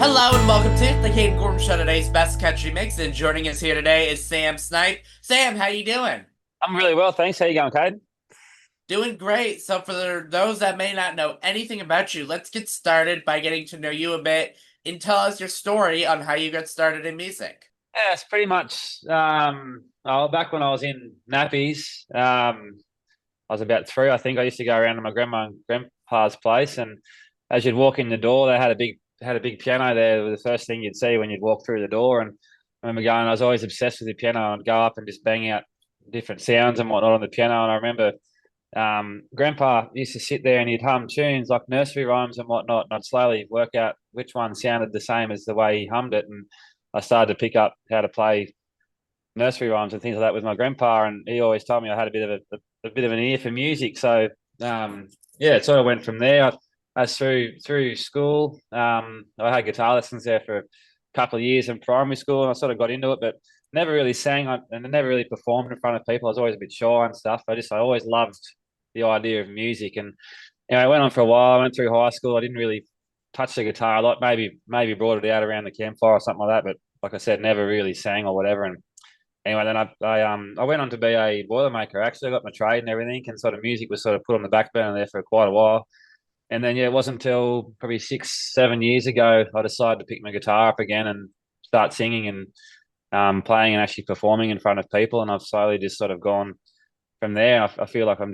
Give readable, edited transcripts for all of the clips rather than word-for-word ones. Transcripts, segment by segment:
Hello and welcome to the Kate and Gordon Show, today's best country mix. And joining us here today is Sam Snape. Sam, how you doing? I'm really well, thanks. How you going, Cade? Doing great. So for those that may not know anything about you, let's get started by getting to know you a bit and tell us your story on how you got started in music. Yeah, it's pretty much back when I was in nappies. I was about three, I think. I used to go around to my grandma and grandpa's place, and as you'd walk in the door, they had a big piano there. It was the first thing you'd see when you'd walk through the door. And I remember going, I was always obsessed with the piano. I'd go up and just bang out different sounds and whatnot on the piano. And I remember Grandpa used to sit there and he'd hum tunes like nursery rhymes and whatnot, and I'd slowly work out which one sounded the same as the way he hummed it, and I started to pick up how to play nursery rhymes and things like that with my grandpa, and he always told me I had a bit of a bit of an ear for music. So yeah, it sort of went from there. As through school, I had guitar lessons there for a couple of years in primary school, and I sort of got into it, but never really sang and never really performed in front of people. I was always a bit shy and stuff. I always loved the idea of music, and I went on for a while. I went through high school. I didn't really touch the guitar a lot. Maybe brought it out around the campfire or something like that. But like I said, never really sang or whatever. And anyway, then I went on to be a boilermaker. Actually, I got my trade and everything, and sort of music was sort of put on the back burner there for quite a while. And then yeah, it wasn't until probably 6, 7 years ago I decided to pick my guitar up again and start singing and playing and actually performing in front of people. And I've slowly just sort of gone from there. I feel like I'm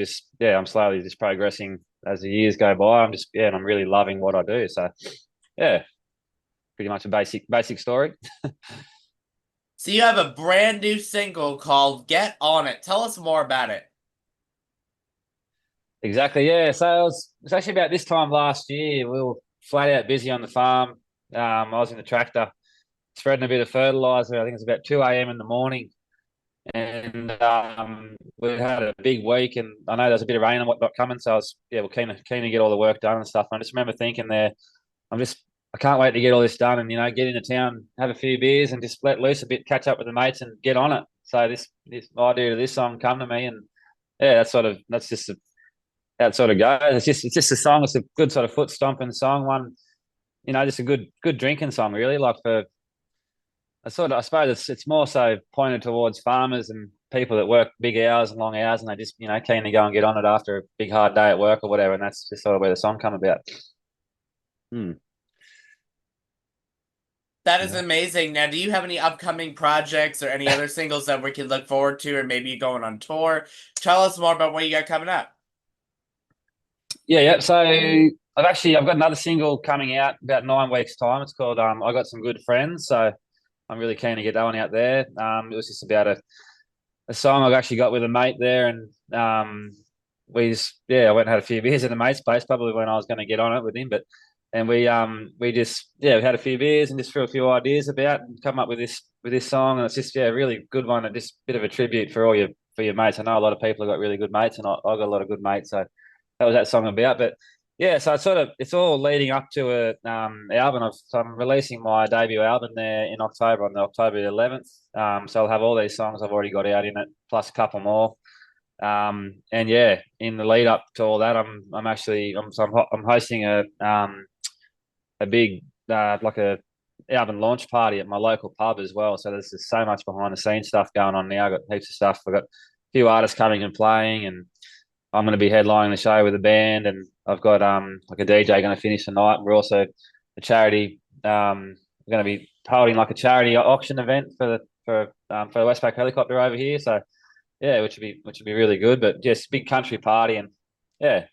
slowly just progressing as the years go by. And I'm really loving what I do. So yeah, pretty much a basic story. So you have a brand new single called Get On It. Tell us more about it. Exactly. Yeah. So it's actually about this time last year. We were flat out busy on the farm. I was in the tractor spreading a bit of fertilizer. I think it's about 2 a.m. in the morning. And we had a big week, and I know there's a bit of rain and whatnot coming, so we're keen to get all the work done and stuff. And I just remember thinking there, I can't wait to get all this done and get into town, have a few beers, and just let loose a bit, catch up with the mates, and get on it. So this idea of this song come to me, and yeah, that sort of goes. It's just a song. It's a good sort of foot stomping song. One, just a good drinking song, really. Like for I suppose it's more so pointed towards farmers and people that work big hours and long hours, and they just keen to go and get on it after a big hard day at work or whatever, and that's just sort of where the song come about. Hmm. That is Yeah. amazing. Now, do you have any upcoming projects or any other singles that we can look forward to, or maybe going on tour? Tell us more about what you got coming up. Yeah. So I've got another single coming out about 9 weeks time. It's called I Got Some Good Friends. So I'm really keen to get that one out there. It was just about a song I've actually got with a mate there, and I went and had a few beers at a mate's place, probably when I was going to get on it with him, but and we had a few beers and just threw a few ideas about and come up with this song, and it's just a really good one, and just a bit of a tribute for your mates. I know a lot of people have got really good mates, and I got a lot of good mates, so that was that song about. But yeah, so it's all leading up to a album. So I'm releasing my debut album there in October, on the October 11th. So I'll have all these songs I've already got out in it, plus a couple more. And yeah, in the lead up to all that, I'm hosting a big like a album launch party at my local pub as well. So there's just so much behind the scenes stuff going on now. I've got heaps of stuff. I've got a few artists coming and playing, and I'm going to be headlining the show with a band, and I've got like a DJ going to finish the night. We're also a charity. We're going to be holding like a charity auction event for the Westpac helicopter over here. So yeah, which would be really good. But just big country party, and yeah,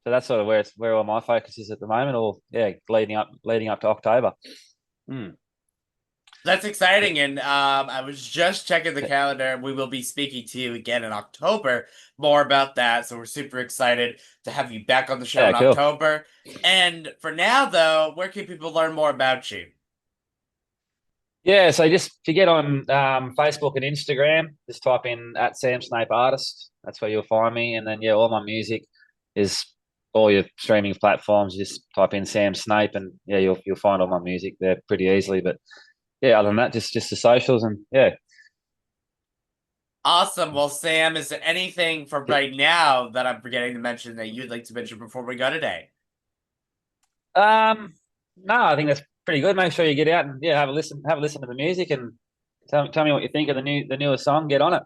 so that's sort of where all my focus is at the moment. Or yeah, leading up to October. Mm. That's exciting. And I was just checking the calendar. We will be speaking to you again in October. More about that. So we're super excited to have you back on the show Yeah, in cool. October. And for now, though, where can people learn more about you? Yeah, so just if you get on Facebook and Instagram, just type in at Sam Snape Artist. That's where you'll find me. And then yeah, all my music is all your streaming platforms. Just type in Sam Snape, and yeah, you'll find all my music there pretty easily. But yeah, other than that, just the socials, and yeah. Awesome. Well, Sam, is there anything for right now that I'm forgetting to mention that you'd like to mention before we go today? Um, no, I think pretty good. Make sure you get out and yeah, have a listen to the music, and tell me what you think of the newest song. Get on it.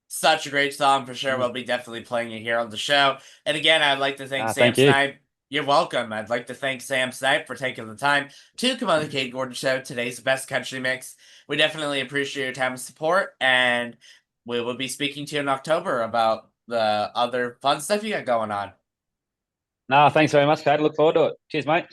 Such a great song for sure. Mm. We'll be definitely playing it here on the show. And again, I'd like to thank Sam Thank you. Snipe. You're welcome. I'd like to thank Sam Snipe for taking the time to come on the Kate Gordon Show, today's best country mix. We definitely appreciate your time and support, and we will be speaking to you in October about the other fun stuff you got going on. No, thanks very much, Kate. Look forward to it. Cheers, mate.